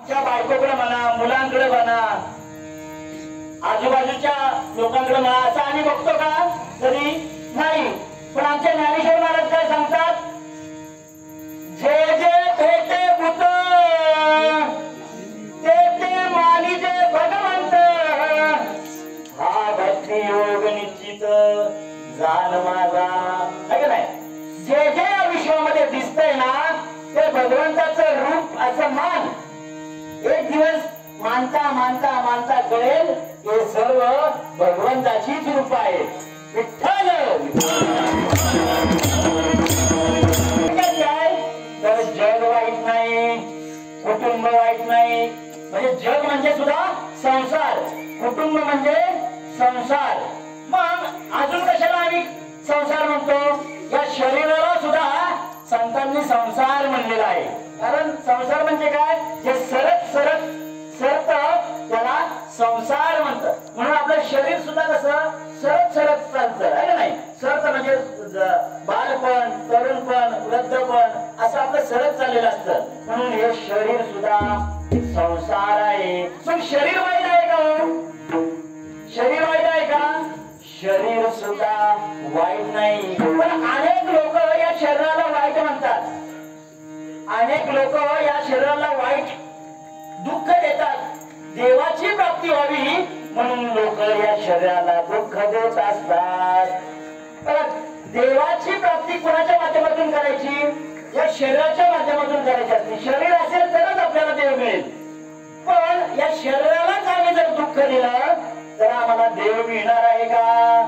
त्या बायकोकडे म्हणा, मुलांकडे म्हणा, आजूबाजूच्या लोकांकडे म्हणा, असं आम्ही बघतो का? कधी नाही. पण आमचे ज्ञानेश्वर महाराज काय सांगतात? जे जे भेटे भूत ते ते मानिजे भगवंत, हा भक्ती योग निश्चित जाण माझा. आहे का नाही? जे जे या विश्वामध्ये दिसतंय ना ते भगवंताचं रूप असं मान. एक दिवस मानता मानता मानता कळेल हे सर्व भगवंताचीच रूप आहे. विठ्ठल काय तर जग वाईट नाही, कुटुंब वाईट नाही. म्हणजे जग म्हणजे सुद्धा संसार, कुटुंब म्हणजे संसार. मग अजून कशाला आम्ही संसार म्हणतो? या शरीराला सुद्धा संतांनी संसार म्हणलेला आहे. कारण संसार म्हणजे काय? जे सरत सरत सरत त्याला संसार म्हणतात. म्हणून आपलं शरीर सुद्धा कसं सरत सरत चालतं आहे का नाही? सरत म्हणजे बालपण, तरुणपण, वृद्धपण असं आपलं सरत चाललेलं असतं. म्हणून हे शरीर सुद्धा संसार आहे. पण शरीर वाईट आहे का? शरीर वाईट आहे का? शरीर सुद्धा वाईट नाही. पण अनेक लोक या शरीराला वाईट म्हणतात. अनेक लोक या शरीराला वाईट दुःख देतात. देवाची प्राप्ती व्हावी म्हणून लोक या शरीराला दुःख देत असतात. देवाची प्राप्ती कोणाच्या माध्यमातून करायची? या शरीराच्या माध्यमातून करायची असते. शरीर असेल तरच आपल्याला देव मिळेल. पण या शरीरालाच आम्ही जर दुःख दिलं तर आम्हाला देव मिळणार आहे का?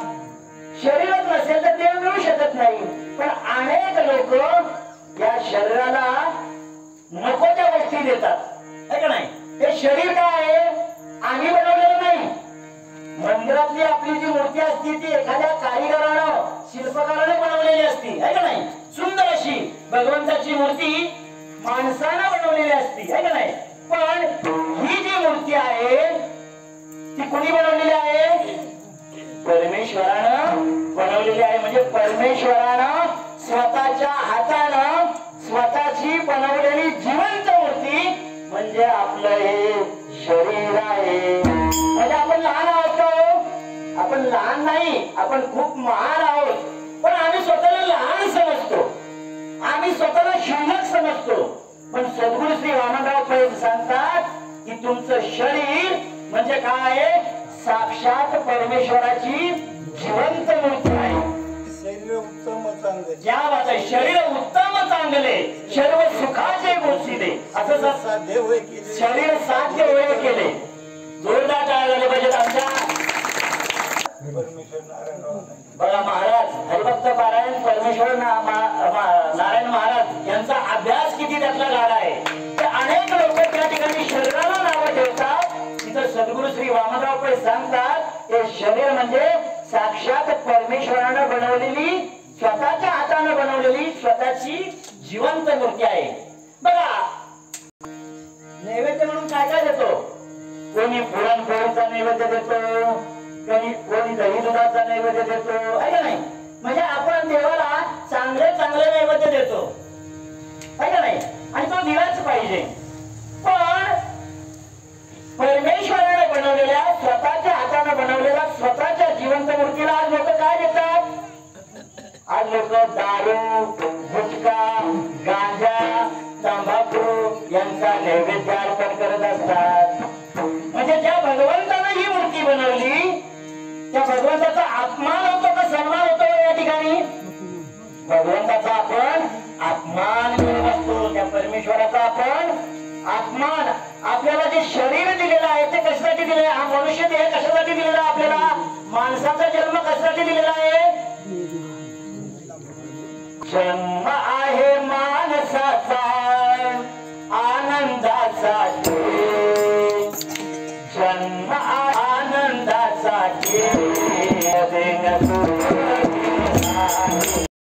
शरीरच नसेल तर देव मिळू शकत नाही. पण अनेक लोक या शरीराला नको त्या गोष्टी देतात आहे का नाही? हे शरीर काय आहे? आम्ही बनवलेलं नाही. मंदिरातली आपली जी मूर्ती असते ती एखाद्या कारिगरानं, शिल्पकाराने बनवलेली असती आहे का नाही? सुंदर अशी भगवंताची मूर्ती माणसानं बनवलेली असती आहे का नाही? पण ही जी मूर्ती आहे ती कोणी बनवलेली आहे? परमेश्वरानं बनवलेली आहे. म्हणजे परमेश्वरानं स्वतःच्या हातानं स्वतःची बनवलेली जिवंत मूर्ती म्हणजे आपलं हे शरीर आहे. म्हणजे आपण लहान आहोत का? आपण लहान नाही, आपण खूप महान आहोत. पण आम्ही स्वतःला लहान समजतो, आम्ही स्वतःला क्षुल्लक समजतो. पण सद्गुरू श्री वामनराव पै सांगतात की तुमचं शरीर म्हणजे काय? साक्षात परमेश्वराची जिवंत मूर्ती आहे. शरीर उत्तम चांगले, ज्या वाचा शरीर उत्तम चांगले, सर्व सुखाचे गोष्टी असं साध्य होय केले, शरीर साध्य होय केले. जोरदार टाळ्या झाले पाहिजेत आमच्या परमेश्वर नारायण. बघा महाराज हरिभक्त पारायण परमेश्वर नारायण महाराज यांचा अभ्यास किती त्यातला गाडा आहे. तर अनेक लोक त्या ठिकाणी शरीराला नावं ठेवतात. तिथं सद्गुरू श्री वामनराव पै सांगतात हे शरीर म्हणजे साक्षात परमेश्वरानं बनवलेली, स्वतःच्या हातानं बनवलेली स्वतःची जिवंत मूर्ती आहे. बघा नैवेद्य म्हणून काय काय देतो? कोणी पुरणपोळीचा नैवेद्य देतो, कोणी दही दुधाचा नैवेद्य देतो आहे का नाही? म्हणजे आपण देवाला चांगले चांगले नैवेद्य देतो आहे का नाही? आणि तो दिलाच पाहिजे. पण परमेश्वराने बनवलेल्या, स्वतःच्या हाताने बनवलेल्या स्वतःच्या जिवंत मूर्तीला आज लोक काय देतात? आज लोक दारू, गुटखा, गांजा, तंबाखू यांचा नैवेद्य अर्पण करत असतात. म्हणजे ज्या भगवंतानं ही मूर्ती बनवली त्या भगवंताचा अपमान होतो का सन्मान होतो? या ठिकाणी भगवंताचा आपण अपमान करत असतो. त्या परमेश्वराचा आपण अपमान. आपल्याला जे शरीर दिलेलं आहे ते कशासाठी दिले? हा मनुष्य देह कशासाठी दिलेला आहे? आपल्याला माणसाचा जन्म कशासाठी दिलेला आहे? जन्म आहे माणसाचा आनंदासाठी, जन्म आनंदासाठी.